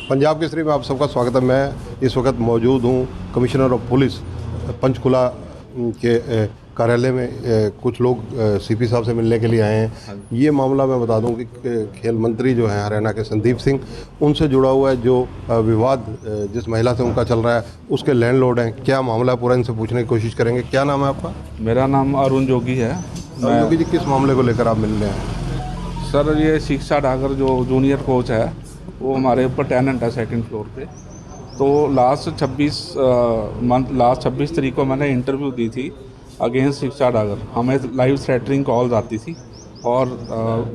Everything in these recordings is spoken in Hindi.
पंजाब केसरी में आप सबका स्वागत है। मैं इस वक्त मौजूद हूँ कमिश्नर ऑफ पुलिस पंचकुला के कार्यालय में। कुछ लोग सीपी साहब से मिलने के लिए आए हैं। ये मामला मैं बता दूं कि खेल मंत्री जो हैं हरियाणा के संदीप सिंह, उनसे जुड़ा हुआ है। जो विवाद जिस महिला से उनका चल रहा है उसके लैंडलॉर्ड हैं। क्या मामला है पूरा इनसे पूछने की कोशिश करेंगे। क्या नाम है आपका? मेरा नाम अरुण जोगी है। अरुण जोगी जी, किस मामले को लेकर आप मिलने आए? सर, ये शिक्षा डागर जो जूनियर कोच है वो हमारे ऊपर टेनेंट है सेकंड फ्लोर पे। तो लास्ट 26 तारीख को मैंने इंटरव्यू दी थी अगेंस्ट शिक्षा डागर। हमें लाइव थ्रेटनिंग कॉल्स आती थी और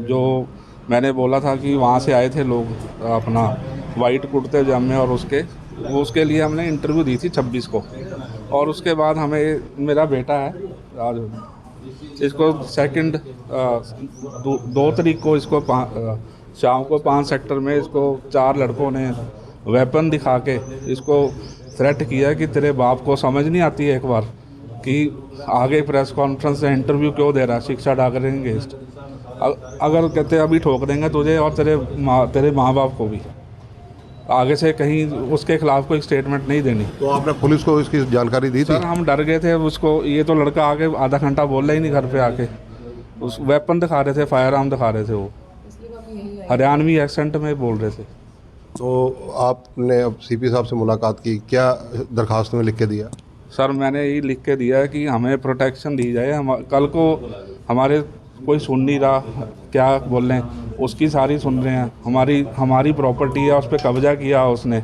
जो मैंने बोला था कि वहाँ से आए थे लोग अपना वाइट कुर्ते जामे और उसके लिए हमने इंटरव्यू दी थी 26 को। और उसके बाद हमें मेरा बेटा है राज, इसको सेकंड 2 तारीख को इसको शाम को 5 सेक्टर में इसको 4 लड़कों ने वेपन दिखा के इसको थ्रेट किया कि तेरे बाप को समझ नहीं आती है एक बार कि आगे प्रेस कॉन्फ्रेंस से इंटरव्यू क्यों दे रहा है शिक्षा डागर अगेंस्ट। अगर कहते अभी ठोक देंगे तुझे और तेरे माँ बाप को भी, आगे से कहीं उसके खिलाफ कोई स्टेटमेंट नहीं देनी। तो आपने पुलिस को इसकी जानकारी दी थी? सर, हम डर गए थे उसको। ये तो लड़का आके आधा घंटा बोल रहा ही नहीं घर पे आके। उस वेपन दिखा रहे थे, फायर आर्म दिखा रहे थे, वो हरियाणवी एक्सेंट में बोल रहे थे। तो आपने अब सीपी साहब से मुलाकात की, क्या दरखास्त में लिख के दिया? सर, मैंने यही लिख के दिया है कि हमें प्रोटेक्शन दी जाए। कल को हमारे कोई सुन नहीं रहा, क्या बोल रहे हैं उसकी सारी सुन रहे हैं। हमारी प्रॉपर्टी है, उस पर कब्जा किया उसने।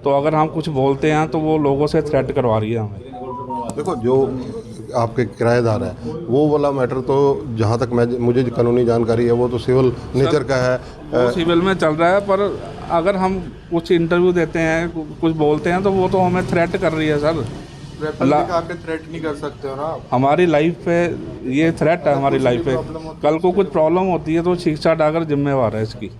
तो अगर हम कुछ बोलते हैं तो वो लोगों से थ्रेट करवा रही है हमें। देखो, जो आपके किराएदार है वो वाला मैटर तो जहाँ तक मुझे कानूनी जानकारी है वो तो सिविल नेचर का है। वो सिविल में चल रहा है, पर अगर हम कुछ इंटरव्यू देते हैं, कुछ बोलते हैं, तो वो तो हमें थ्रेट कर रही है सर। आके थ्रेट नहीं कर सकते हो ना आप। हमारी लाइफ पे ये थ्रेट है, हमारी लाइफ पे। कल को कुछ प्रॉब्लम होती है तो शिक्षा डागर जिम्मेवार है इसकी।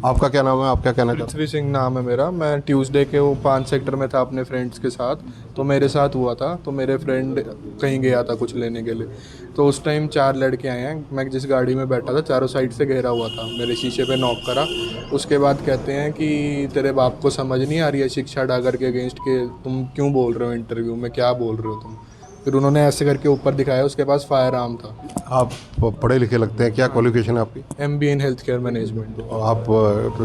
आपका क्या नाम है? आप क्या कहना चाहते पृथ्वी सिंह नाम है मेरा। मैं ट्यूसडे के वो 5 सेक्टर में था अपने फ्रेंड्स के साथ। तो मेरे साथ हुआ था, तो मेरे फ्रेंड कहीं गया था कुछ लेने के लिए। तो उस टाइम 4 लड़के आए हैं। मैं जिस गाड़ी में बैठा था चारों साइड से घेरा हुआ था। मेरे शीशे पे नॉक करा। उसके बाद कहते हैं कि तेरे बाप को समझ नहीं आ रही है शिक्षा डागर के अगेंस्ट के तुम क्यों बोल रहे हो इंटरव्यू में, क्या बोल रहे हो तुम। फिर उन्होंने ऐसे करके ऊपर दिखाया, उसके पास फायर आर्म था। आप पढ़े लिखे लगते हैं, क्या क्वालिफिकेशन है आपकी? MBA in health care management. आप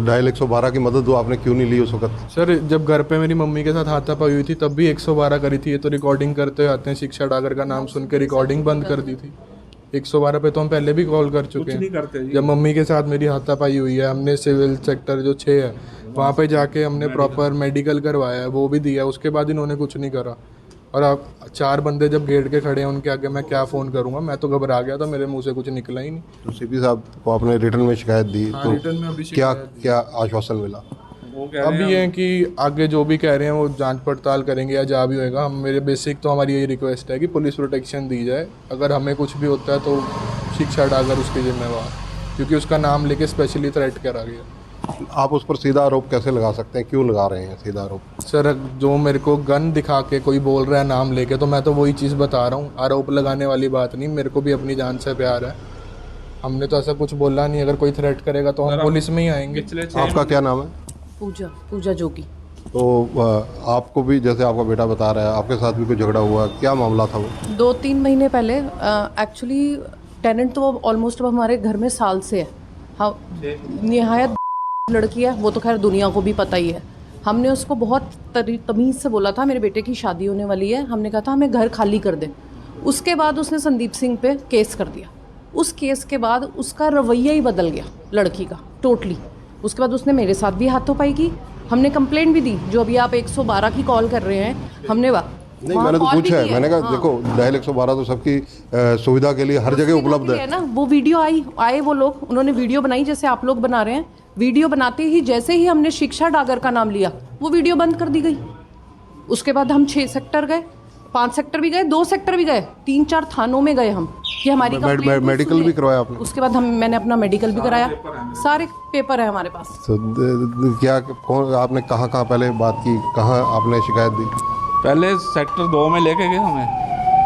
डायल 112 की मदद दो, आपने क्यों नहीं ली उस वक्त? सर, जब घर पे मेरी मम्मी के साथ हाथापाई हुई थी तब भी 112 करी थी। ये तो रिकॉर्डिंग करते आते हैं, शिक्षा डागर का नाम सुन के रिकॉर्डिंग बंद कर दी थी। 112 पे तो हम पहले भी कॉल कर चुके हैं। जब मम्मी के साथ मेरी हाथापाई हुई है, हमने सिविल सेक्टर जो 6 है वहाँ पे जाके हमने प्रॉपर मेडिकल करवाया है, वो भी दिया। उसके बाद इन्होंने कुछ नहीं करा। और आप 4 बंदे जब गेट के खड़े हैं उनके आगे मैं क्या फ़ोन करूँगा। मैं तो घबरा गया था, मेरे मुंह से कुछ निकला ही नहीं। तो सीपी साहब को आपने रिटर्न में शिकायत दी? तो रिटर्न में अभी क्या आश्वासन मिला? अभी है कि आगे जो भी कह रहे हैं वो जांच पड़ताल करेंगे या जा भी होएगा। हम मेरे बेसिक तो हमारी यही रिक्वेस्ट है कि पुलिस प्रोटेक्शन दी जाए। अगर हमें कुछ भी होता है तो शिक्षा डागर उसकी जिम्मेवार, क्योंकि उसका नाम लेके स्पेशली थ्रेट करा गया। आप उस पर सीधा आरोप कैसे लगा सकते हैं? क्यों लगा रहे हैं सीधा आरोप? सर, जो मेरे को गन दिखा के कोई बोल रहा है नाम लेके, तो मैं तो वही चीज़ बता रहा हूँ। आरोप लगाने वाली बात नहीं। मेरे को भी अपनी जान से प्यार है। हमने तो ऐसा कुछ बोला नहीं। अगर कोई थ्रेट करेगा तो हम पुलिस में ही आएंगे। आपका क्या नाम है? पूजा जोगी। तो आपको भी, जैसे आपका बेटा बता रहा है, आपके साथ भी कोई झगड़ा हुआ, क्या मामला था वो? 2-3 महीने पहले एक्चुअली टेनेंट तो ऑलमोस्ट अब हमारे घर में साल से है। हाँ, निहायत लड़की है, वो तो खैर दुनिया को भी पता ही है। हमने उसको बहुत तमीज़ से बोला था, मेरे बेटे की शादी होने वाली है, हमने कहा था हमें घर खाली कर दे। उसके बाद उसने संदीप सिंह पे केस कर दिया। उस केस के बाद उसका रवैया ही बदल गया लड़की का टोटली। उसके बाद उसने मेरे साथ भी हाथोपाई की। हमने कंप्लेंट भी दी। जो अभी आप 112 की कॉल कर रहे हैं, हमने नहीं, मैंने तो पूछा है। मैंने कहा देखो, डायल 112 तो सबकी सुविधा के लिए हर जगह उपलब्ध है ना। वो वीडियो आए वो लोग, उन्होंने वीडियो बनाई जैसे आप लोग बना रहे हैं। वीडियो बनाते ही जैसे ही हमने शिक्षा डागर का नाम लिया, वो वीडियो बंद कर दी गई। उसके बाद हम 6 सेक्टर गए, 5 सेक्टर भी गए, 2 सेक्टर भी गए, 3-4 थानों में गए हम कि हमारी मेडिकल भी करवाया आपने? उसके बाद मैंने अपना मेडिकल भी कराया। सारे पेपर है हमारे पास। तो क्या आपने कहाँ पहले बात की, कहाँ आपने शिकायत दी? पहले सेक्टर 2 में लेके गए हमें।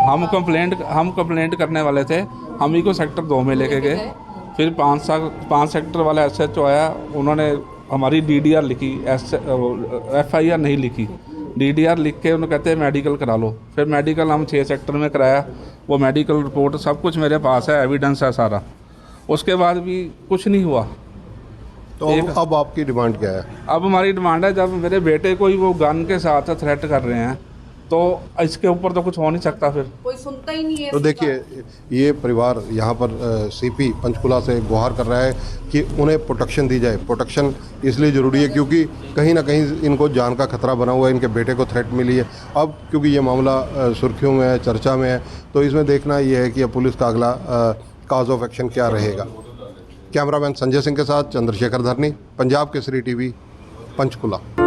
हम कंप्लेंट करने वाले थे, हम ही को सेक्टर 2 में लेके गए। फिर 5 सेक्टर वाला SHO आया, उन्होंने हमारी DDR लिखी, FIR नहीं लिखी। DDR लिख के उन्हें कहते हैं मेडिकल करा लो। फिर मेडिकल हम 6 सेक्टर में कराया, वो मेडिकल रिपोर्ट सब कुछ मेरे पास है, एविडेंस है सारा। उसके बाद भी कुछ नहीं हुआ। तो अब आपकी डिमांड क्या है? अब हमारी डिमांड है, जब मेरे बेटे को ही वो गन के साथ थ्रेट कर रहे हैं तो इसके ऊपर तो कुछ हो नहीं सकता। फिर कोई सुनता ही नहीं है। तो देखिए, ये परिवार यहाँ पर CP पंचकुला से गुहार कर रहा है कि उन्हें प्रोटेक्शन दी जाए। प्रोटेक्शन इसलिए ज़रूरी है क्योंकि कहीं ना कहीं इनको जान का खतरा बना हुआ है, इनके बेटे को थ्रेट मिली है। अब क्योंकि ये मामला सुर्खियों में है, चर्चा में है, तो इसमें देखना ये है कि अब पुलिस का अगला काज ऑफ एक्शन क्या रहेगा। कैमरामैन संजय सिंह के साथ चंद्रशेखर धरनी, पंजाब केसरी TV, पंचकुला।